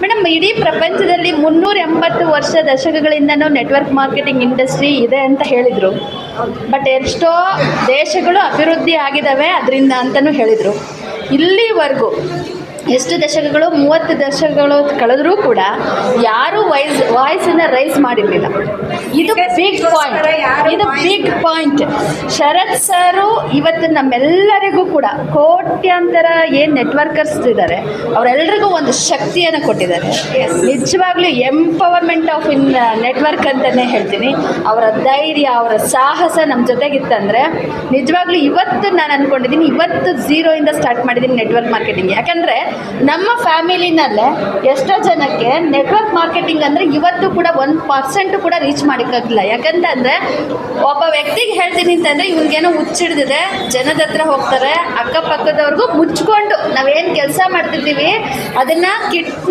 Madam, ಇಡೀ ಪ್ರಪಂಚದಲ್ಲಿ 380 ವರ್ಷ ದಶಕಗಳಿಂದನೂ ನೆಟ್ವರ್ಕ್ ಮಾರ್ಕೆಟಿಂಗ್ ಇಂಡಸ್ಟ್ರಿ ಇದೆ ಅಂತ ಹೇಳಿದರು. ಬಟ್ ಎಷ್ಟೋ ದೇಶಗಳು ಅಭಿವೃದ್ಧಿ ಆಗಿದ್ದಾವೆ ಅದರಿಂದ ಅಂತಲೂ ಹೇಳಿದರು. ಇಲ್ಲಿವರೆಗೂ ಎಷ್ಟು ದಶಕಗಳು, 30 ದಶಕಗಳು ಕಳೆದರೂ ಕೂಡ ಯಾರೂ ವಾಯ್ಸನ್ನು ರೈಸ್ ಮಾಡಿರಲಿಲ್ಲ. ಇದು ಬಿಗ್ ಪಾಯಿಂಟ್. ಶರತ್ ಸರು ಇವತ್ತು ನಮ್ಮೆಲ್ಲರಿಗೂ ಕೂಡ ಕೋಟ್ಯಾಂತರ ಏನು ನೆಟ್ವರ್ಕರ್ಸ್ ಇದ್ದಾರೆ ಅವರೆಲ್ಲರಿಗೂ ಒಂದು ಶಕ್ತಿಯನ್ನು ಕೊಟ್ಟಿದ್ದಾರೆ. ನಿಜವಾಗ್ಲೂ ಎಂಪವರ್ಮೆಂಟ್ ಆಫ್ ನೆಟ್ವರ್ಕ್ ಅಂತಲೇ ಹೇಳ್ತೀನಿ. ಅವರ ಧೈರ್ಯ, ಅವರ ಸಾಹಸ ನಮ್ಮ ಜೊತೆಗಿತ್ತಂದರೆ ನಿಜವಾಗ್ಲೂ ಇವತ್ತು ನಾನು ಅಂದ್ಕೊಂಡಿದ್ದೀನಿ, ಇವತ್ತು 0 ಇಂದ ಸ್ಟಾರ್ಟ್ ಮಾಡಿದ್ದೀನಿ ನೆಟ್ವರ್ಕ್ ಮಾರ್ಕೆಟಿಂಗ್. ಯಾಕಂದರೆ ನಮ್ಮ ಫ್ಯಾಮಿಲಿನಲ್ಲೇ ಎಷ್ಟೋ ಜನಕ್ಕೆ ನೆಟ್ವರ್ಕ್ ಮಾರ್ಕೆಟಿಂಗ್ ಅಂದರೆ ಇವತ್ತು ಕೂಡ 1% ಕೂಡ ರೀಚ್ ಮಾಡೋಕ್ಕಾಗಿಲ್ಲ. ಯಾಕಂತಂದರೆ ಒಬ್ಬ ವ್ಯಕ್ತಿಗೆ ಹೇಳ್ತೀನಿ ಅಂತಂದರೆ ಇವ್ರಿಗೇನೋ ಹುಚ್ಚಿಡ್ದಿದೆ, ಜನದ ಹತ್ರ ಹೋಗ್ತಾರೆ, ಅಕ್ಕಪಕ್ಕದವ್ರಿಗೂ ಮುಚ್ಕೊಂಡು ನಾವೇನು ಕೆಲಸ ಮಾಡ್ತಿದ್ದೀವಿ ಅದನ್ನು ಕಿಟ್ನ